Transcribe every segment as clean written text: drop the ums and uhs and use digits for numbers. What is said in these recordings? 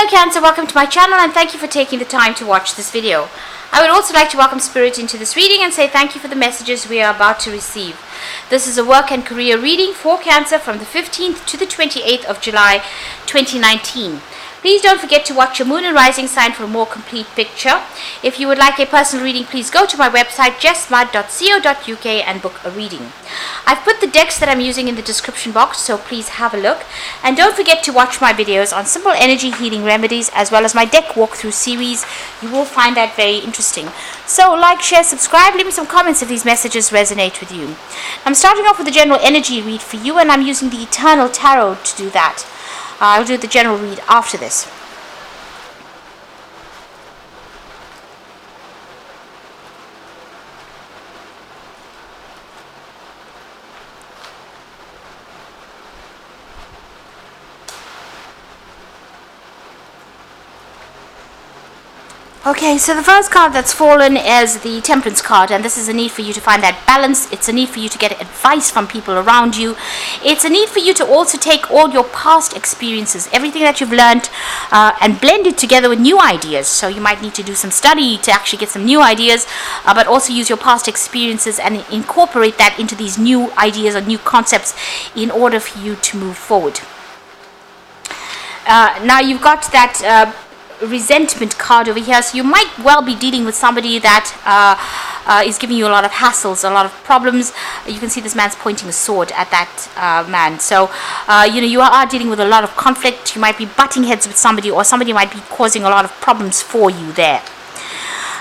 Hello Cancer, welcome to my channel and thank you for taking the time to watch this video. I would also like to welcome Spirit into this reading and say thank you for the messages we are about to receive. This is a work and career reading for Cancer from the 15th to the 28th of July 2019. Please don't forget to watch your moon and rising sign for a more complete picture. If you would like a personal reading, please go to my website jessmud.co.uk and book a reading. I've put the decks that I'm using in the description box, so please have a look. And don't forget to watch my videos on simple energy healing remedies as well as my deck walkthrough series. You will find that very interesting. So like, share, subscribe, leave me some comments if these messages resonate with you. I'm starting off with a general energy read for you, and I'm using the Eternal Tarot to do that. I'll do the general read after this. Okay, so the first card that's fallen is the Temperance card, and this is a need for you to find that balance. It's a need for you to get advice from people around you. It's a need for you to also take all your past experiences, everything that you've learned, and blend it together with new ideas. So you might need to do some study to actually get some new ideas, but also use your past experiences and incorporate that into these new ideas or new concepts in order for you to move forward. Now you've got that resentment card over here, so you might well be dealing with somebody that is giving you a lot of hassles, a lot of problems. You can see this man's pointing a sword at that man, so you are dealing with a lot of conflict. You might be butting heads with somebody, or somebody might be causing a lot of problems for you there.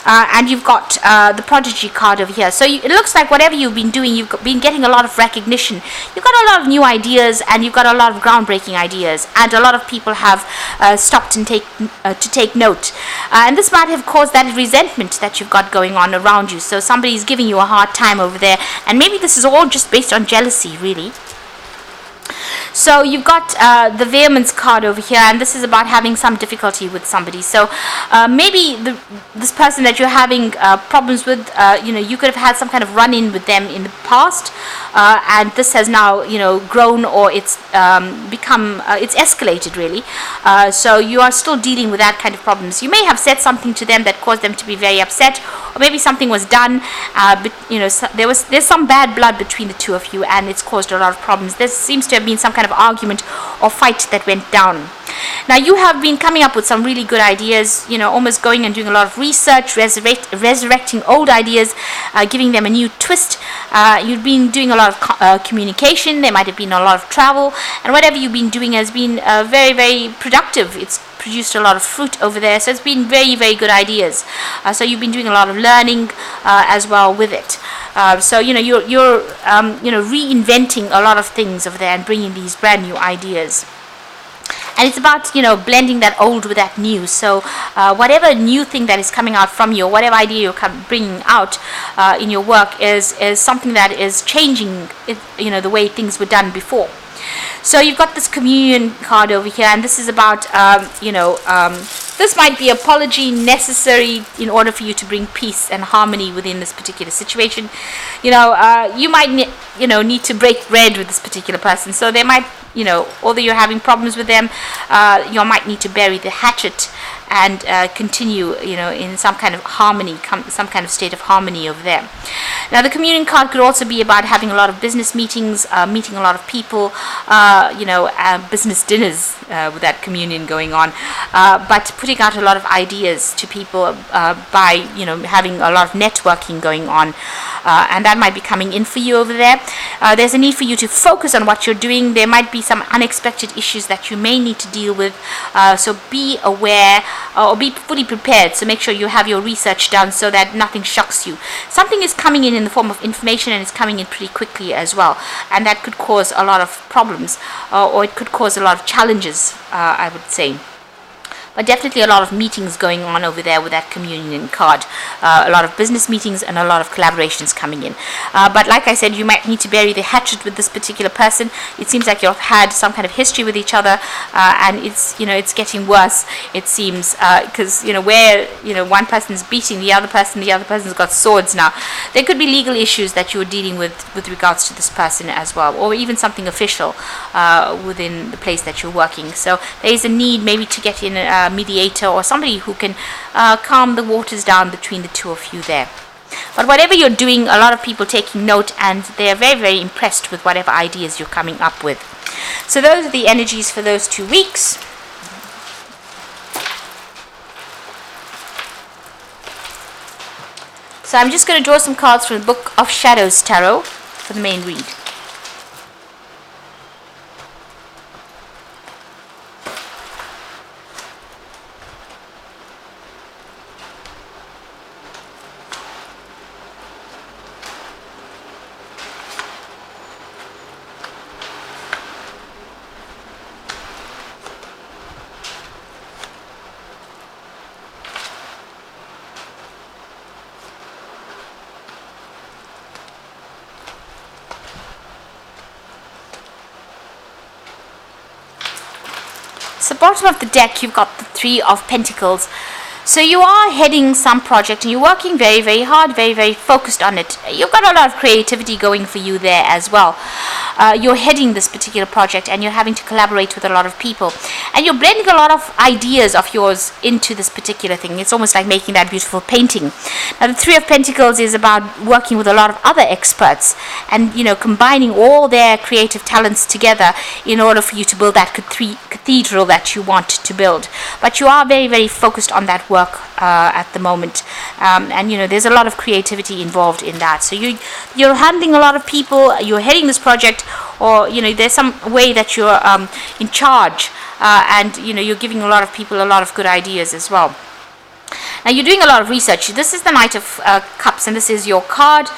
And you've got the Prodigy card over here. So it looks like whatever you've been doing, you've been getting a lot of recognition. You've got a lot of new ideas, and you've got a lot of groundbreaking ideas, and a lot of people have stopped and to take note. And this might have caused that resentment that you've got going on around you. So somebody's giving you a hard time over there, and maybe this is all just based on jealousy, really. So you've got the Vehemence card over here, and this is about having some difficulty with somebody. So maybe this person that you're having problems with, you could have had some kind of run-in with them in the past, and this has now, grown, or it's become, it's escalated really. So you are still dealing with that kind of problems. You may have said something to them that caused them to be very upset, or maybe something was done, but there's some bad blood between the two of you, and it's caused a lot of problems. There seems to have been some kind of argument or fight that went down. Now you have been coming up with some really good ideas, almost going and doing a lot of research, resurrecting old ideas, giving them a new twist. You've been doing a lot of communication. There might have been a lot of travel, and whatever you've been doing has been very, very productive. It's produced a lot of fruit over there, so it's been very, very good ideas. So you've been doing a lot of learning as well with it. So you're reinventing a lot of things over there and bringing these brand new ideas. And it's about, blending that old with that new. So whatever new thing that is coming out from you, or whatever idea you're bringing out in your work is something that is changing, the way things were done before. So you've got this Communion card over here, and this is about, this might be apology necessary in order for you to bring peace and harmony within this particular situation. You might need to break bread with this particular person. So they might, although you're having problems with them, you might need to bury the hatchet and continue, in some kind of harmony, some kind of state of harmony over there. Now the Communion card could also be about having a lot of business meetings, meeting a lot of people, business dinners with that communion going on, but putting out a lot of ideas to people by, having a lot of networking going on, and that might be coming in for you over there. There's a need for you to focus on what you're doing. There might be some unexpected issues that you may need to deal with, so be aware or be fully prepared. So make sure you have your research done so that nothing shocks you. Something is coming in the form of information, and it's coming in pretty quickly as well, and that could cause a lot of problems, or it could cause a lot of challenges, I would say. But definitely a lot of meetings going on over there with that Communion card. A lot of business meetings and a lot of collaborations coming in. But like I said, you might need to bury the hatchet with this particular person. It seems like you've had some kind of history with each other, and it's getting worse, it seems, because where one person's beating the other person's got swords now. There could be legal issues that you're dealing with regards to this person as well, or even something official within the place that you're working. So there is a need maybe to get in mediator or somebody who can calm the waters down between the two of you there. But whatever you're doing, a lot of people taking note, and they're very, very impressed with whatever ideas you're coming up with. So those are the energies for those 2 weeks. So I'm just going to draw some cards from the Book of Shadows Tarot for the main read. So bottom of the deck, you've got the Three of Pentacles. So you are heading some project and you're working very, very hard, very, very focused on it. You've got a lot of creativity going for you there as well. You're heading this particular project and you're having to collaborate with a lot of people. And you're blending a lot of ideas of yours into this particular thing. It's almost like making that beautiful painting. Now the Three of Pentacles is about working with a lot of other experts and, you know, combining all their creative talents together in order for you to build that cathedral that you want to build. But you are very, very focused on that work at the moment, and you know there's a lot of creativity involved in that. So you're handling a lot of people, you're heading this project, or you know there's some way that you're in charge, and you know you're giving a lot of people a lot of good ideas as well. Now you're doing a lot of research. This is the Knight of Cups, and this is your card.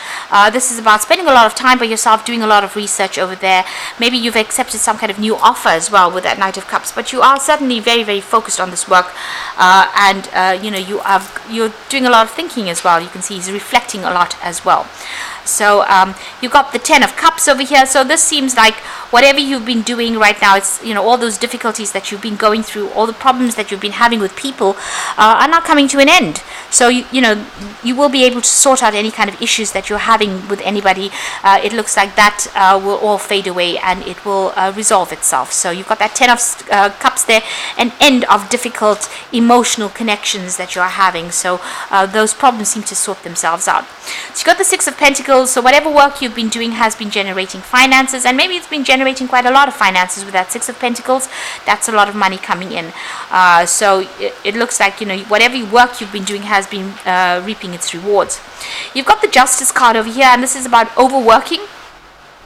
This is about spending a lot of time by yourself, doing a lot of research over there. Maybe you've accepted some kind of new offer as well with that Knight of Cups, but you are certainly very, very focused on this work, and you know you're doing a lot of thinking as well. You can see he's reflecting a lot as well. So you've got the Ten of Cups over here. So this seems like whatever you've been doing right now, it's, you know, all those difficulties that you've been going through, all the problems that you've been having with people are now coming to an end. So you know you will be able to sort out any kind of issues that you're having with anybody. It looks like that will all fade away and it will resolve itself. So you've got that Ten of Cups there, an end of difficult emotional connections that you're having. So those problems seem to sort themselves out. So you've got the Six of Pentacles. So whatever work you've been doing has been generating finances, and maybe it's been generating quite a lot of finances with that Six of Pentacles. That's a lot of money coming in. So it looks like, you know, whatever work you've been doing has been reaping its rewards. You've got the Justice card over here, and this is about overworking.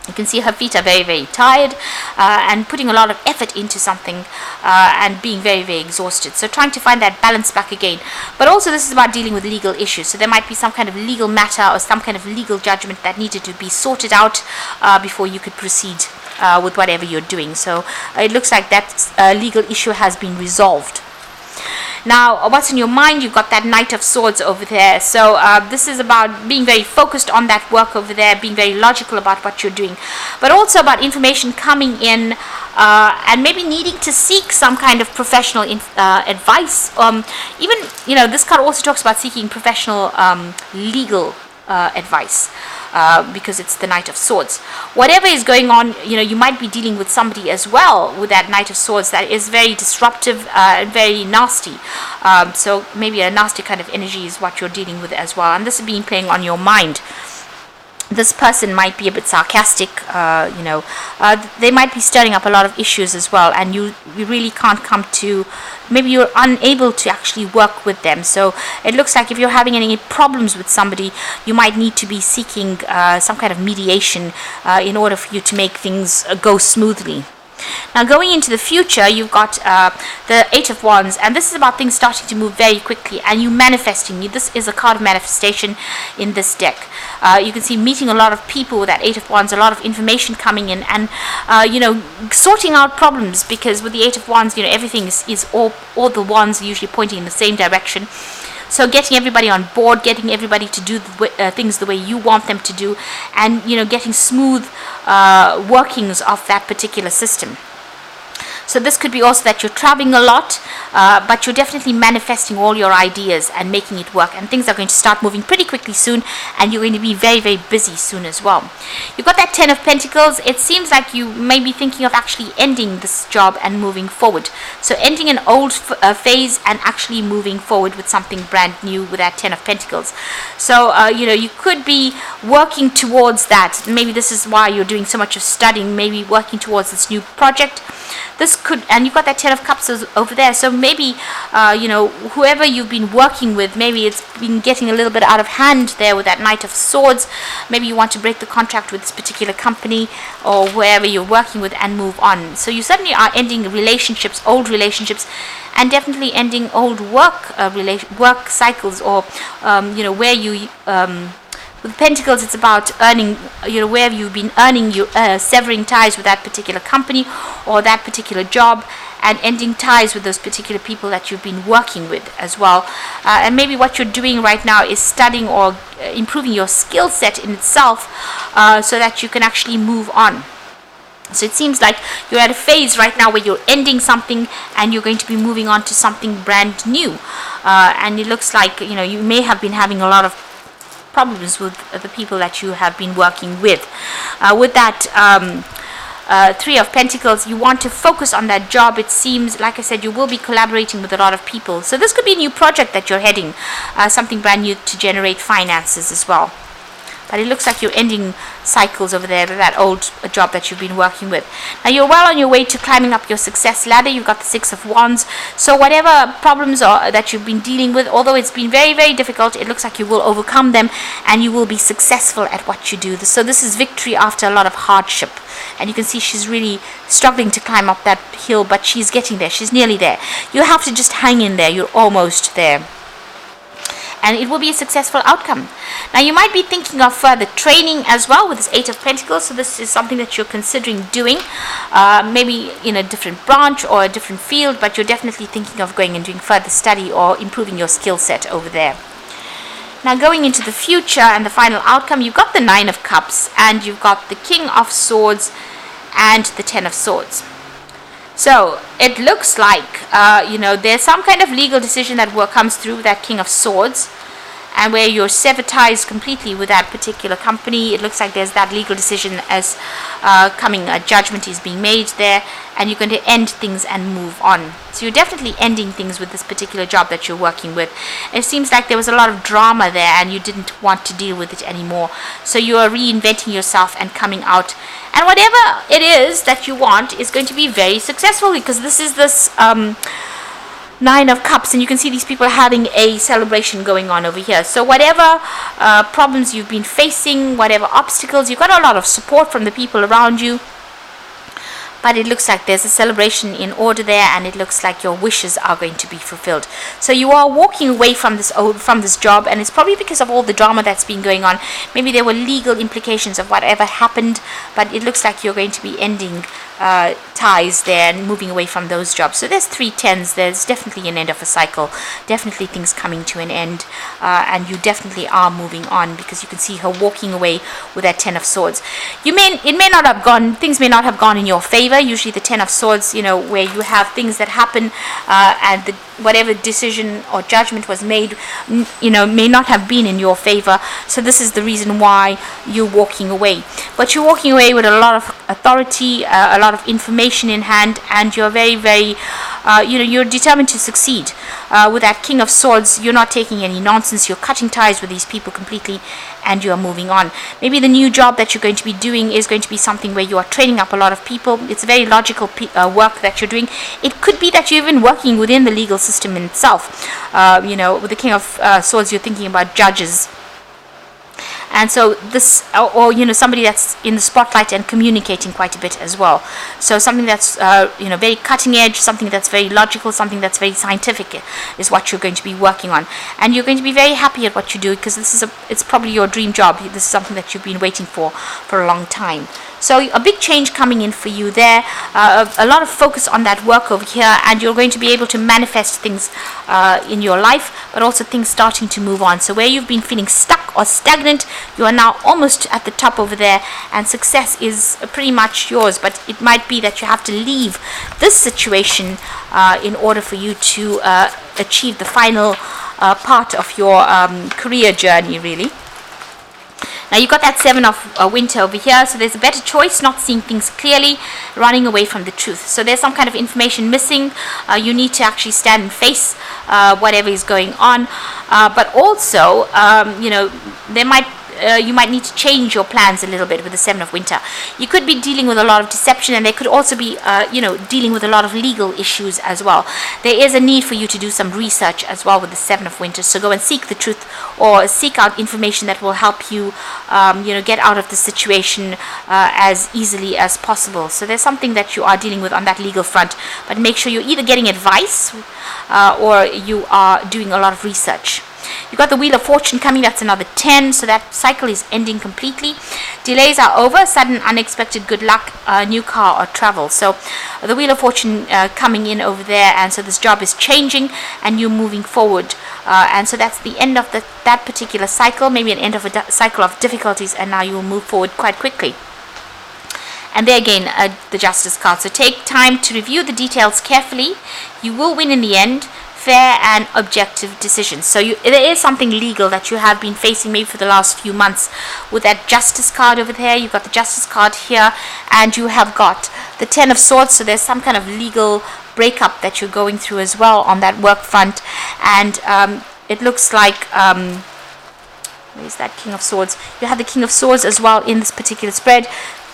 You can see her feet are very, very tired and putting a lot of effort into something and being very, very exhausted. So trying to find that balance back again. But also this is about dealing with legal issues. So there might be some kind of legal matter or some kind of legal judgment that needed to be sorted out before you could proceed with whatever you're doing. So it looks like that legal issue has been resolved. Now, what's in your mind? You've got that Knight of Swords over there. So this is about being very focused on that work over there, being very logical about what you're doing, but also about information coming in and maybe needing to seek some kind of professional advice. Even, you know, this card also talks about seeking professional legal advice. Because it's the Knight of Swords. Whatever is going on, you know, you might be dealing with somebody as well with that Knight of Swords that is very disruptive and very nasty. So maybe a nasty kind of energy is what you're dealing with as well. And this is being playing on your mind. This person might be a bit sarcastic, you know, they might be stirring up a lot of issues as well, and you really can't come to, maybe you're unable to actually work with them. So it looks like if you're having any problems with somebody, you might need to be seeking some kind of mediation in order for you to make things go smoothly. Now going into the future, you've got the Eight of Wands, and this is about things starting to move very quickly and you manifesting. This is a card of manifestation in this deck. You can see meeting a lot of people with that Eight of Wands, a lot of information coming in, and you know, sorting out problems, because with the Eight of Wands, you know, everything is all the wands are usually pointing in the same direction. So getting everybody on board, getting everybody to do things the way you want them to do, and you know, getting smooth workings of that particular system. So this could be also that you're traveling a lot, but you're definitely manifesting all your ideas and making it work, and things are going to start moving pretty quickly soon, and you're going to be very, very busy soon as well. You've got that 10 of Pentacles. It seems like you may be thinking of actually ending this job and moving forward. So ending an old phase and actually moving forward with something brand new with that 10 of Pentacles. So you could be working towards that. Maybe this is why you're doing so much of studying, maybe working towards this new project. This could, and you've got that 10 of Cups over there, so maybe whoever you've been working with, maybe it's been getting a little bit out of hand there with that Knight of Swords. Maybe you want to break the contract with this particular company or wherever you're working with and move on. So you certainly are ending relationships, old relationships, and definitely ending old work cycles, or where you with Pentacles, it's about earning, where you've been earning, severing ties with that particular company or that particular job, and ending ties with those particular people that you've been working with as well. And maybe what you're doing right now is studying or improving your skill set in itself, so that you can actually move on. So it seems like you're at a phase right now where you're ending something and you're going to be moving on to something brand new. And it looks like, you may have been having a lot of problems with the people that you have been working with. With that 3 of Pentacles, you want to focus on that job. It seems, like I said, you will be collaborating with a lot of people. So this could be a new project that you're heading, something brand new to generate finances as well. But it looks like you're ending cycles over there with that old job that you've been working with. Now you're well on your way to climbing up your success ladder. You've got the 6 of Wands. So whatever problems that you've been dealing with, although it's been very, very difficult, it looks like you will overcome them and you will be successful at what you do. So this is victory after a lot of hardship. And you can see she's really struggling to climb up that hill, but she's getting there. She's nearly there. You have to just hang in there. You're almost there. And it will be a successful outcome. Now you might be thinking of further training as well with this 8 of Pentacles. So this is something that you're considering doing, maybe in a different branch or a different field, but you're definitely thinking of going and doing further study or improving your skill set over there. Now going into the future and the final outcome, you've got the 9 of Cups and you've got the King of Swords and the 10 of Swords. So it looks like there's some kind of legal decision that comes through that King of Swords, and where you're sever ties completely with that particular company. It looks like there's that legal decision as coming, a judgment is being made there, and you're going to end things and move on. So you're definitely ending things with this particular job that you're working with. It seems like there was a lot of drama there and you didn't want to deal with it anymore. So you are reinventing yourself and coming out. And whatever it is that you want is going to be very successful, because this is this 9 of Cups, and you can see these people having a celebration going on over here. So whatever problems you've been facing, whatever obstacles, you've got a lot of support from the people around you. But it looks like there's a celebration in order there, and it looks like your wishes are going to be fulfilled. So you are walking away from this job, and it's probably because of all the drama that's been going on. Maybe there were legal implications of whatever happened, but it looks like you're going to be ending ties there and moving away from those jobs. So there's 3 10s. There's definitely an end of a cycle, definitely things coming to an end, and you definitely are moving on, because you can see her walking away with that 10 of Swords. Things may not have gone in your favor. Usually the 10 of Swords, where you have things that happen, and whatever decision or judgment was made, may not have been in your favor. So this is the reason why you're walking away. But you're walking away with a lot of authority, a lot of information in hand, and you're very, very, you're determined to succeed. With that King of Swords, you're not taking any nonsense. You're cutting ties with these people completely, and you are moving on. Maybe the new job that you're going to be doing is going to be something where you are training up a lot of people. It's very logical work that you're doing. It could be that you're even working within the legal system in itself. With the King of Swords, you're thinking about judges. And so this, or somebody that's in the spotlight and communicating quite a bit as well. So something that's very cutting edge, something that's very logical, something that's very scientific is what you're going to be working on. And you're going to be very happy at what you do, because it's probably your dream job. This is something that you've been waiting for a long time. So a big change coming in for you there, a lot of focus on that work over here, and you're going to be able to manifest things in your life, but also things starting to move on. So where you've been feeling stuck or stagnant, you are now almost at the top over there, and success is pretty much yours. But it might be that you have to leave this situation in order for you to achieve the final part of your career journey, really. Now you've got that 7 of winter over here, so there's a better choice, not seeing things clearly, running away from the truth. So there's some kind of information missing. You need to actually stand and face whatever is going on. But also, you might need to change your plans a little bit with the 7 of winter. You could be dealing with a lot of deception, and they could also be dealing with a lot of legal issues as well. There is a need for you to do some research as well with the 7 of winter. So go and seek the truth, or seek out information that will help you get out of the situation as easily as possible. So there's something that you are dealing with on that legal front, but make sure you're either getting advice or you are doing a lot of research. You've got the Wheel of Fortune coming, that's another 10, so that cycle is ending completely. Delays are over, sudden unexpected good luck, new car or travel. So the Wheel of Fortune coming in over there, and so this job is changing and you're moving forward. And so that's the end of that particular cycle, maybe an end of a cycle of difficulties, and now you will move forward quite quickly. And there again, the Justice card. So take time to review the details carefully. You will win in the end. Fair and objective decisions. So there is something legal that you have been facing maybe for the last few months with that Justice card over there. You've got the Justice card here, and you have got the 10 of Swords. So there's some kind of legal breakup that you're going through as well on that work front. And it looks like where's that King of Swords? You have the King of Swords as well in this particular spread.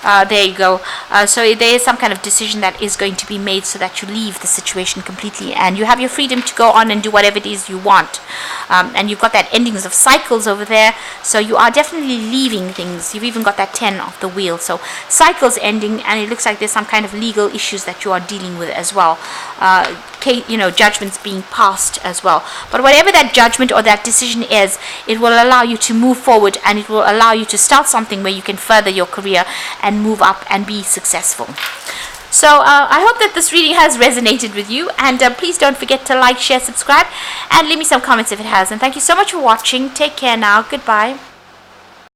There you go. So there is some kind of decision that is going to be made so that you leave the situation completely, and you have your freedom to go on and do whatever it is you want. And you've got that endings of cycles over there, so you are definitely leaving things. You've even got that 10 of the wheel. So cycles ending, and it looks like there's some kind of legal issues that you are dealing with as well. Judgments being passed as well. But whatever that judgment or that decision is, it will allow you to move forward, and it will allow you to start something where you can further your career and move up and be successful. So I hope that this reading has resonated with you, and please don't forget to like, share, subscribe, and leave me some comments if it has. And thank you so much for watching. Take care now. Goodbye.